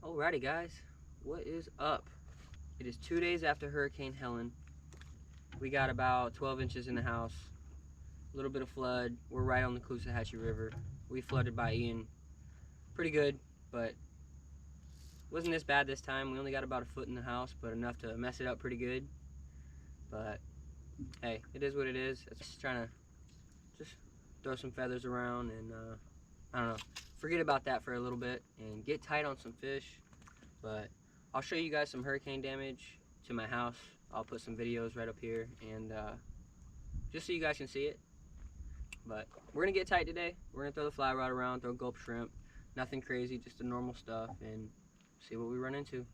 Alrighty guys, what is up? It is 2 days after Hurricane Helen. We got about 12 inches in the house, a little bit of flood. We're right on the Caloosahatchee River. We flooded by Ian pretty good, but wasn't this bad this time. We only got about a foot in the house, but enough to mess it up pretty good. But hey, it is what it is. It's just trying to just throw some feathers around and I don't know, forget about that for a little bit and get tight on some fish. But I'll show you guys some hurricane damage to my house. I'll put some videos right up here and just so you guys can see it. But we're gonna get tight today. We're gonna throw the fly rod around, throw gulp shrimp, nothing crazy, just the normal stuff, and see what we run into.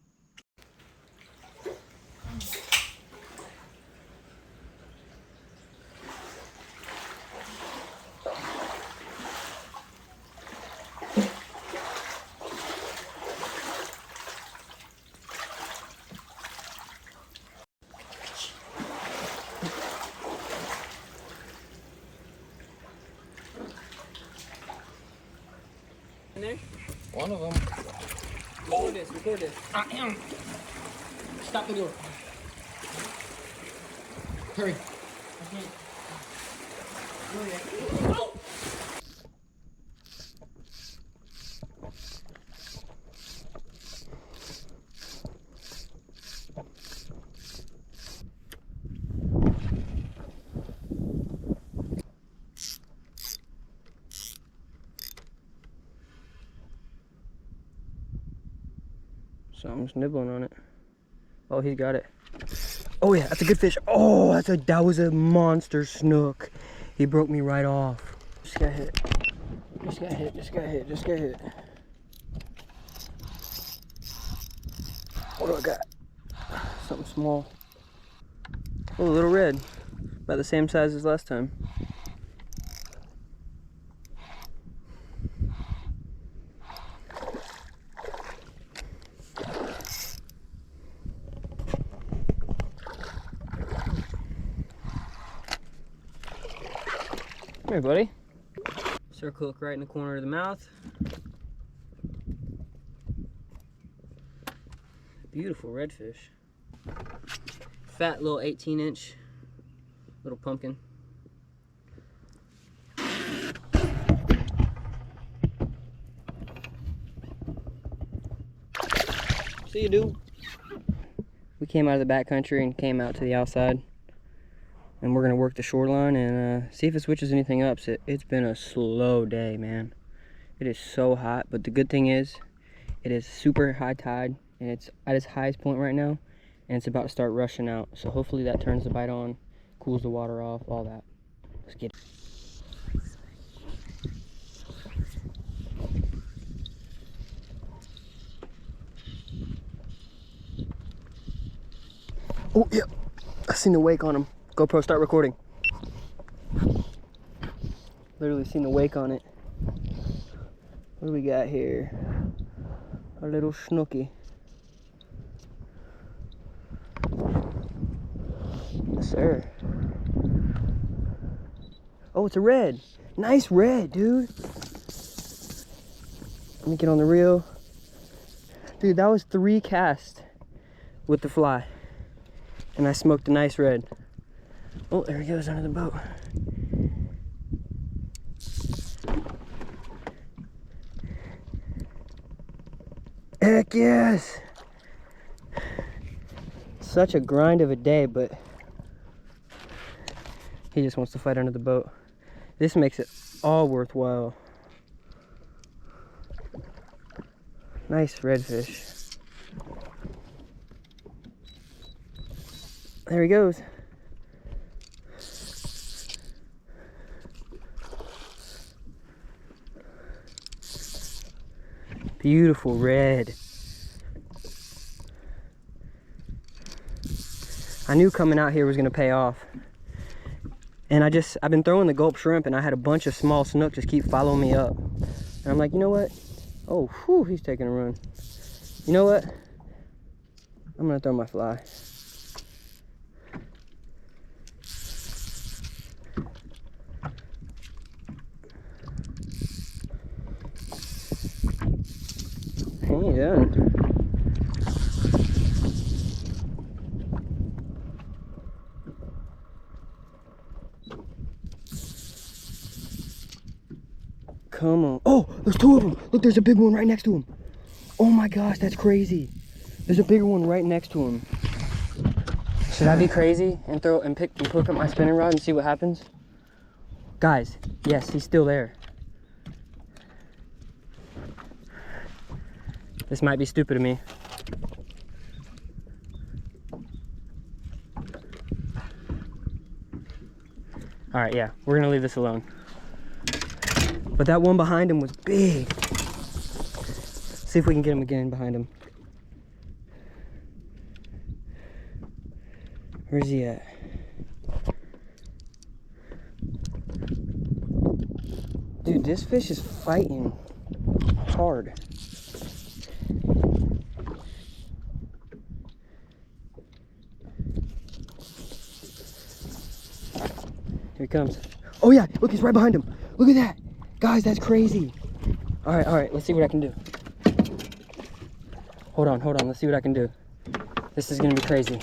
In there? One of them. Record this, record this. Stop the door. Hurry. Oh! Something's nibbling on it. Oh, he's got it. Oh yeah, that's a good fish. Oh, that was a monster snook. He broke me right off. Just got hit. Just got hit. Just got hit. Just got hit. What do I got? Something small. Oh, a little red. About the same size as last time. Come here, buddy. Circle hook right in the corner of the mouth. Beautiful redfish. Fat little 18-inch little pumpkin. See you, dude. We came out of the backcountry and came out to the outside. And we're gonna work the shoreline and see if it switches anything up. So it's been a slow day, man. It is so hot, but the good thing is it is super high tide and it's at its highest point right now, and it's about to start rushing out. So hopefully that turns the bite on, cools the water off, all that. Let's get it. Oh yeah, I seen the wake on him. GoPro, start recording. Literally seen the wake on it. What do we got here? A little snooky. Yes, sir. Oh, it's a red. Nice red, dude. Let me get on the reel. Dude, that was 3 casts with the fly. And I smoked a nice red. Oh, there he goes under the boat. Heck yes! Such a grind of a day, but he just wants to fight under the boat. This makes it all worthwhile. Nice redfish. There he goes. Beautiful red. I knew coming out here was gonna pay off. And I've been throwing the gulp shrimp and I had a bunch of small snook just keep following me up. And I'm like, you know what? Oh, whew, he's taking a run. You know what? I'm gonna throw my fly. He done. two of them. Look, there's a big one right next to him. Oh my gosh, that's crazy. There's a bigger one right next to him. Should I be crazy and pick up my spinning rod and see what happens? Guys, yes, he's still there. This might be stupid of me. All right, yeah, we're gonna leave this alone. But that one behind him was big. See if we can get him again behind him. Where's he at? Dude, this fish is fighting hard. Here he comes. Oh yeah, look, he's right behind him. Look at that. Guys, that's crazy. All right, let's see what I can do. Hold on, let's see what I can do. This is gonna be crazy.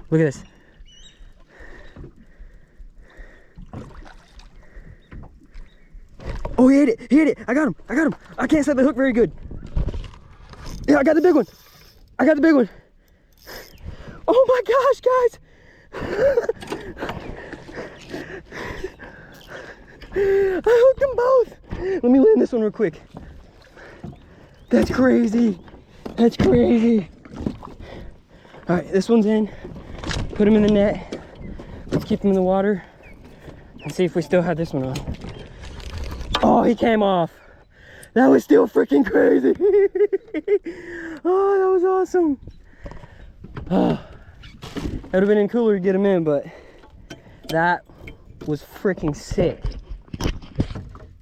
Look at this. Oh, he hit it, I got him. I can't set the hook very good. Yeah, I got the big one. Oh my gosh, guys. I hooked them both. Let me land this one real quick. That's crazy. All right, this one's in. Put him in the net. Let's keep him in the water and see if we still have this one on. Oh, he came off. That was still freaking crazy. Oh, that was awesome. Oh, it would have been cooler to get him in, but that was freaking sick.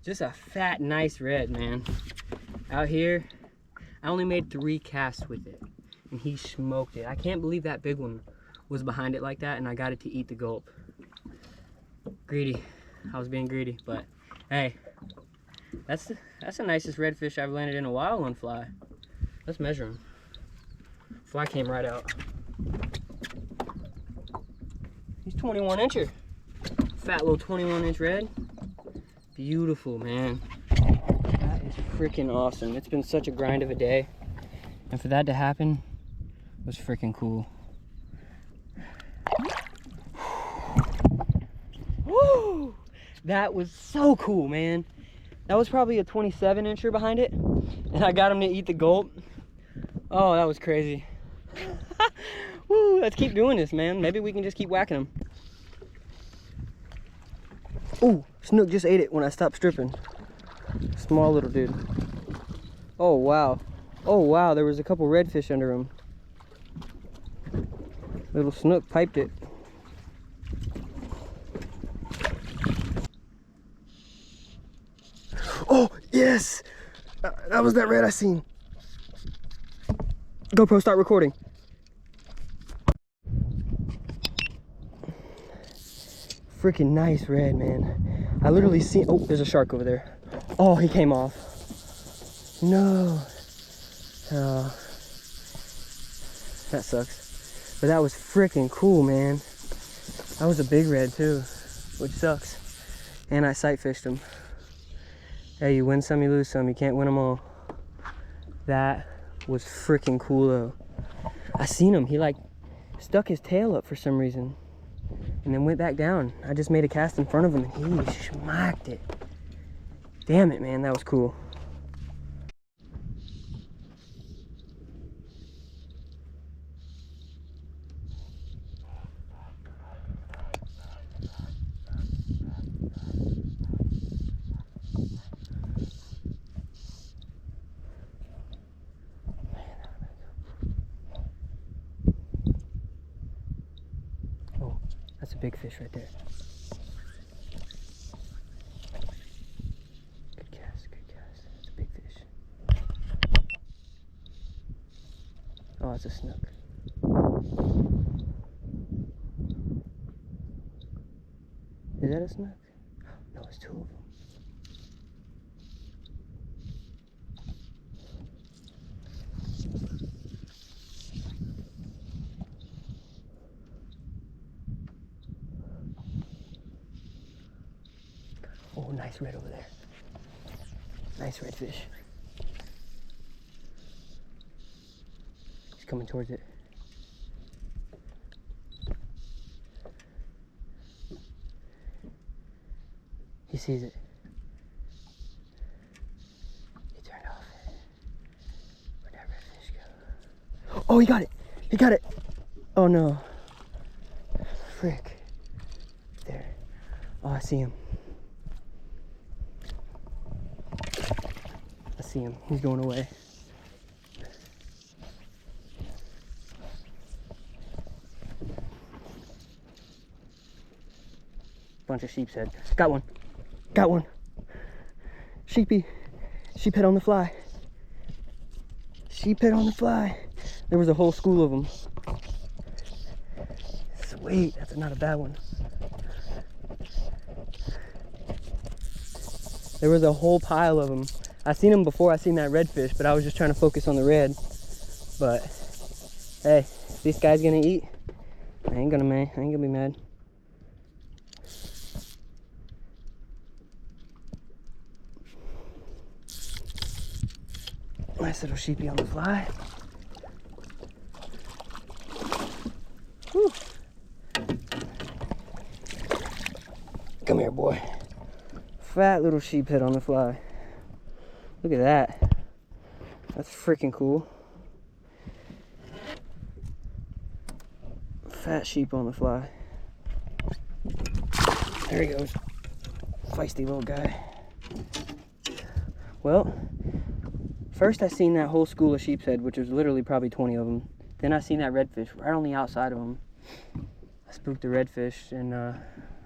Just a fat, nice red, man. Out here, I only made 3 casts with it, and he smoked it. I can't believe that big one was behind it like that, and I got it to eat the gulp. Greedy. I was being greedy, but hey, that's the nicest redfish I've landed in a while on fly. Let's measure him. Fly came right out. He's 21 incher. Fat little 21-inch red. Beautiful, man. That is freaking awesome. It's been such a grind of a day, and for that to happen was freaking cool. Woo! That was so cool, man. That was probably a 27-incher behind it, and I got him to eat the gulp. Oh, that was crazy. Woo, let's keep doing this, man. Maybe we can just keep whacking them. Ooh, snook just ate it when I stopped stripping. Small little dude. Oh, wow. Oh, wow, there was a couple redfish under him. Little snook piped it. Oh, yes! That was that red I seen. GoPro, start recording. Freaking nice red, man. I literally seen, oh, there's a shark over there. Oh, he came off. No. Oh. That sucks. But that was freaking cool, man. That was a big red too, which sucks. And I sight fished him. Hey, you win some, you lose some. You can't win them all. That was freaking cool though. I seen him. He like stuck his tail up for some reason and then went back down. I just made a cast in front of him and he smacked it. Damn it, man. That was cool. That's a big fish right there. Good cast, good cast. That's a big fish. Oh, it's a snook. Is that a snook? No, it's 2 of them. nice red over there. Nice redfish. He's coming towards it. He sees it. He turned off. Where'd that redfish go? Oh, he got it! He got it! Oh no. Frick. There. Oh, I see him. I see him. He's going away. Bunch of sheephead. Got one. Got one. Sheephead on the fly. Sheephead on the fly. There was a whole school of them. Sweet, that's not a bad one. There was a whole pile of them. I seen them before I seen that redfish, but I was just trying to focus on the red. But hey, if this guy's gonna eat, I ain't gonna be mad. Nice little sheepy on the fly. Whew. Come here, boy. Fat little sheephead on the fly. Look at that. That's freaking cool. Fat sheep on the fly. There he goes. Feisty little guy. Well, first I seen that whole school of sheephead, which was literally probably 20 of them. Then I seen that redfish right on the outside of them. I spooked the redfish and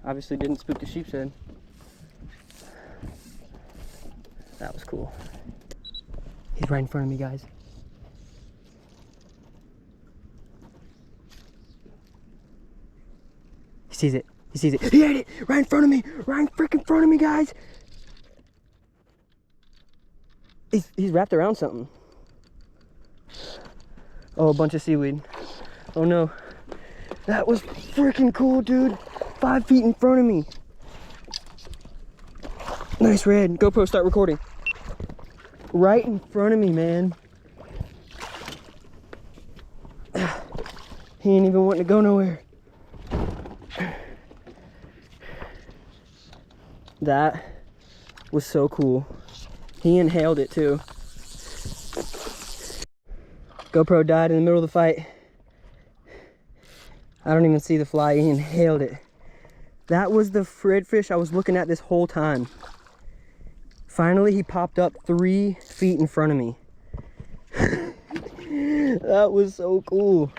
obviously didn't spook the sheephead. That was cool. He's right in front of me, guys. He sees it. He sees it. He ate it! Right in front of me! Right in freaking front of me, guys! He's wrapped around something. Oh, a bunch of seaweed. Oh no. That was freaking cool, dude. 5 feet in front of me. Nice red. GoPro, start recording. Right in front of me, man. He ain't even wanting to go nowhere. That was so cool. He inhaled it too. GoPro died in the middle of the fight. I don't even see the fly. He inhaled it. That was the redfish I was looking at this whole time. Finally, he popped up 3 feet in front of me. That was so cool.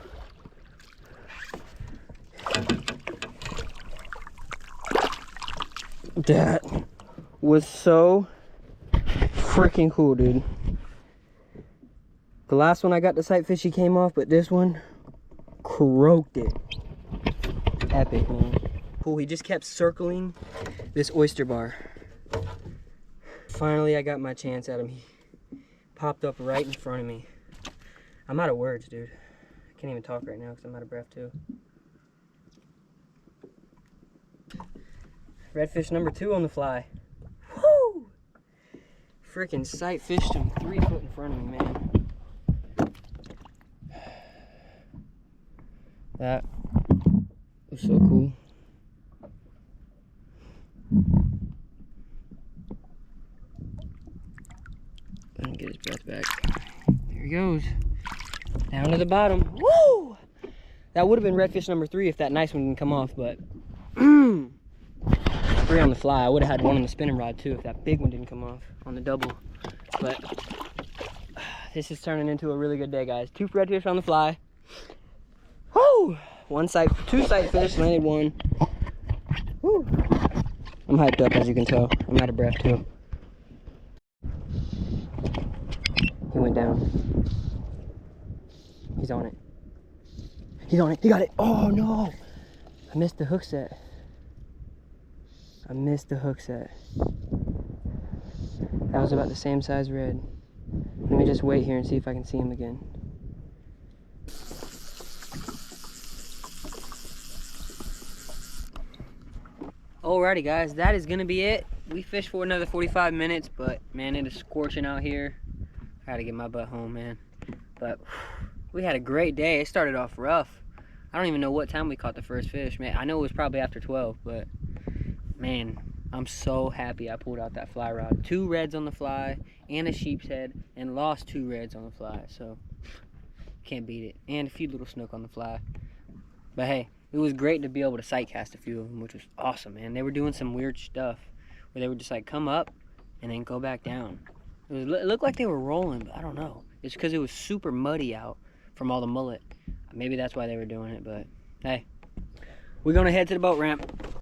That was so freaking cool, dude. The last one I got the sight fish, he came off, but this one croaked it. Epic, man. Cool, he just kept circling this oyster bar. Finally, I got my chance at him. He popped up right in front of me. I'm out of words, dude. I can't even talk right now because I'm out of breath, too. Redfish number 2 on the fly. Woo! Freaking sight fished him 3 foot in front of me, man. That was so cool. Let him get his breath back. There he goes. Down to the bottom. Woo! That would have been redfish number 3 if that nice one didn't come off, but 3 on the fly. I would have had 1 on the spinning rod too if that big one didn't come off on the double. But this is turning into a really good day, guys. 2 redfish on the fly. Woo! 2 sight fish, landed 1. Woo! I'm hyped up, as you can tell. I'm out of breath too. He went down. He's on it. He's on it. He got it. Oh no! I missed the hook set. That was about the same size red. Let me just wait here and see if I can see him again. Alrighty, guys, that is gonna be it. we fished for another 45 minutes, but man, it is scorching out here. I gotta get my butt home, man. But we had a great day. It started off rough. I don't even know what time we caught the first fish, man. I know it was probably after 12, but man, I'm so happy I pulled out that fly rod. 2 reds on the fly and a sheep's head, and lost 2 reds on the fly, so can't beat it. And a few little snook on the fly. But hey, it was great to be able to sight cast a few of them, which was awesome, man. They were doing some weird stuff where they would just like come up and then go back down. It looked like they were rolling, but I don't know. It's because it was super muddy out from all the mullet. Maybe that's why they were doing it, but hey. We're gonna head to the boat ramp.